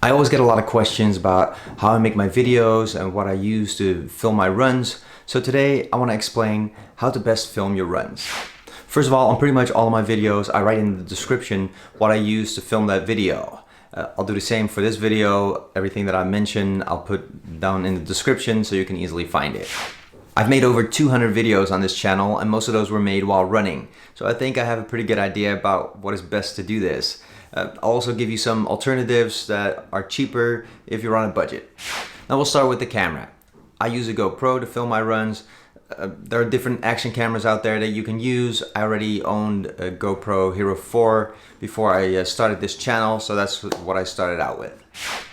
I always get a lot of questions about how I make my videos and what I use to film my runs. So today I want to explain how to best film your runs. First of all, on pretty much all of my videos, I write in the description what I use to film that video. I'll do the same for this video. Everything that I mention, I'll put down in the description so you can easily find it. I've made over 200 videos on this channel, and most of those were made while running. So I think I have a pretty good idea about what is best to do this. I'll also give you some alternatives that are cheaper if you're on a budget. Now we'll start with the camera. I use a GoPro to film my runs. There are different action cameras out there that you can use. I already owned a GoPro Hero 4 before I started this channel, so that's what I started out with.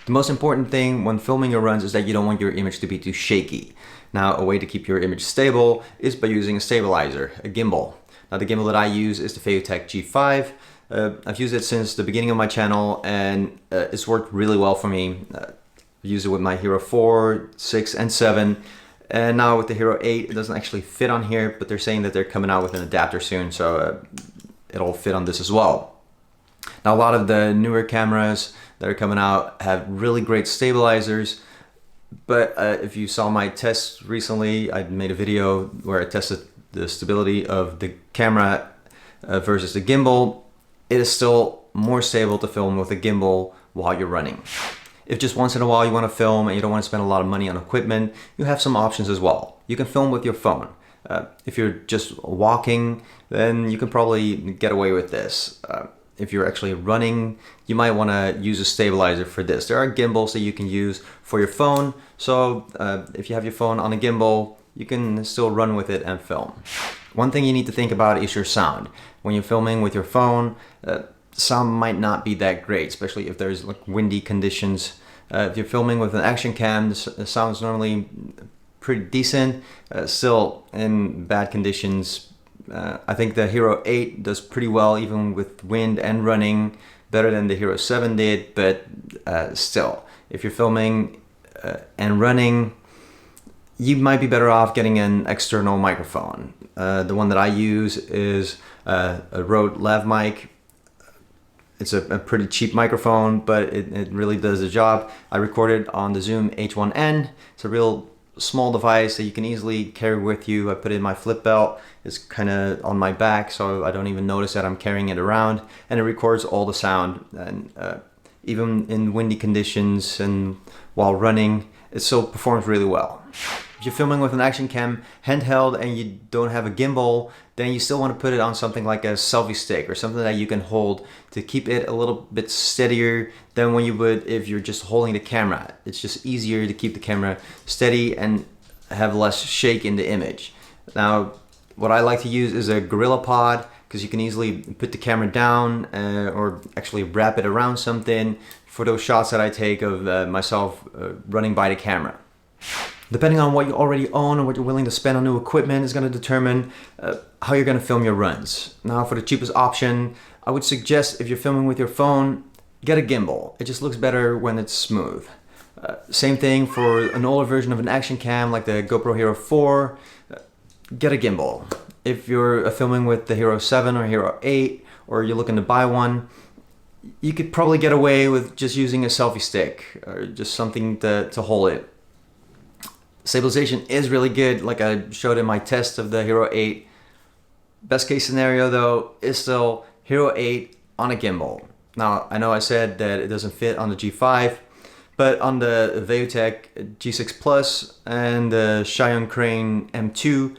The most important thing when filming your runs is that you don't want your image to be too shaky. Now, a way to keep your image stable is by using a stabilizer, a gimbal. Now, the gimbal that I use is the Veotech G5. I've used it since the beginning of my channel, and it's worked really well for me. I use it with my Hero 4, 6, and 7. And now with the Hero 8, it doesn't actually fit on here, but they're saying that they're coming out with an adapter soon, so it'll fit on this as well. Now, a lot of the newer cameras that are coming out have really great stabilizers, but if you saw my tests recently, I made a video where I tested the stability of the camera versus the gimbal. It is still more stable to film with a gimbal while you're running. If just once in a while you want to film and you don't want to spend a lot of money on equipment, you have some options as well. You can film with your phone. If you're just walking, then you can probably get away with this. If you're actually running, you might want to use a stabilizer for this. There are gimbals that you can use for your phone. So if you have your phone on a gimbal, you can still run with it and film. One thing you need to think about is your sound. When you're filming with your phone, sound might not be that great, especially if there's like windy conditions. If you're filming with an action cam, the sound's normally pretty decent. Still, in bad conditions, I think the Hero 8 does pretty well even with wind and running, better than the Hero 7 did, but still, if you're filming and running, you might be better off getting an external microphone. The one that I use is a Rode lav mic. It's a pretty cheap microphone, but it really does the job. I recorded on the Zoom H1N. It's a real small device that you can easily carry with you. I put it in my flip belt. It's kind of on my back, so I don't even notice that I'm carrying it around. And it records all the sound. And even in windy conditions and while running, it still performs really well. If you're filming with an action cam handheld and you don't have a gimbal, then you still want to put it on something like a selfie stick or something that you can hold to keep it a little bit steadier than when you would if you're just holding the camera. It's just easier to keep the camera steady and have less shake in the image. Now, what I like to use is a Gorilla Pod, because you can easily put the camera down or actually wrap it around something for those shots that I take of myself running by the camera. Depending on what you already own and what you're willing to spend on new equipment is going to determine how you're going to film your runs. Now, for the cheapest option, I would suggest if you're filming with your phone, get a gimbal. It just looks better when it's smooth. Same thing for an older version of an action cam like the GoPro Hero 4, get a gimbal. If you're filming with the Hero 7 or Hero 8, or you're looking to buy one, you could probably get away with just using a selfie stick or just something to hold it. Stabilization is really good, like I showed in my test of the Hero 8. Best case scenario though is still Hero 8 on a gimbal. Now, I know I said that it doesn't fit on the G5, but on the Veotech G6 Plus and the Xiaoyun Crane M2,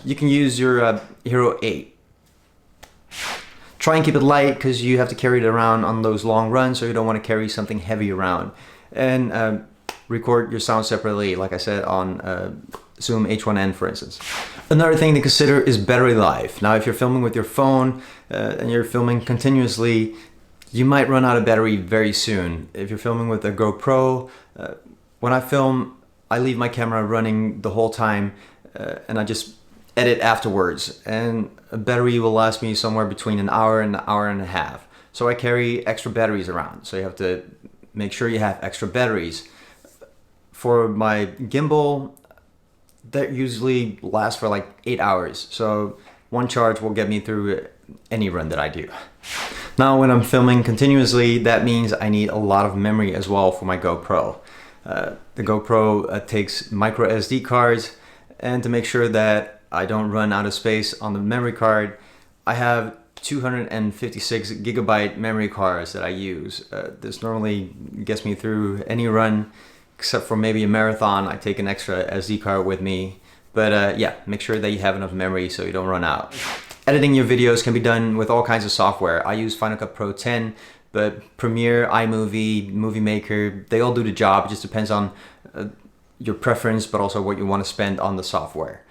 you can use your Hero 8. Try and keep it light because you have to carry it around on those long runs, so you don't want to carry something heavy around. And record your sound separately, like I said, on Zoom H1N, for instance. Another thing to consider is battery life. Now, if you're filming with your phone and you're filming continuously, you might run out of battery very soon. If you're filming with a GoPro, when I film, I leave my camera running the whole time and I just edit afterwards. And a battery will last me somewhere between an hour and a half. So I carry extra batteries around. So you have to make sure you have extra batteries. For my gimbal, that usually lasts for like 8 hours. So one charge will get me through any run that I do. Now when I'm filming continuously, that means I need a lot of memory as well for my GoPro. The GoPro takes micro SD cards, and to make sure that I don't run out of space on the memory card, I have 256 gigabyte memory cards that I use. This normally gets me through any run, except for maybe a marathon. I take an extra SD card with me. But yeah, make sure that you have enough memory so you don't run out. Editing your videos can be done with all kinds of software. I use Final Cut Pro 10, but Premiere, iMovie, Movie Maker, they all do the job. It just depends on your preference, but also what you want to spend on the software.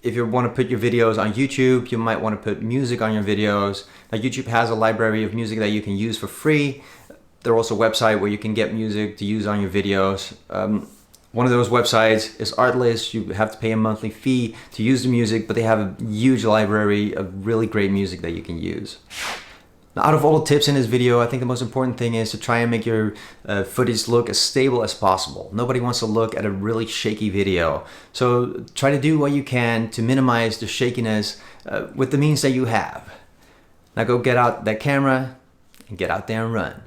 If you want to put your videos on YouTube, you might want to put music on your videos. Now YouTube has a library of music that you can use for free. There's also a website where you can get music to use on your videos. One of those websites is Artlist. You have to pay a monthly fee to use the music, but they have a huge library of really great music that you can use. Now, out of all the tips in this video, I think the most important thing is to try and make your footage look as stable as possible. Nobody wants to look at a really shaky video. So try to do what you can to minimize the shakiness with the means that you have. Now go get out that camera and get out there and run.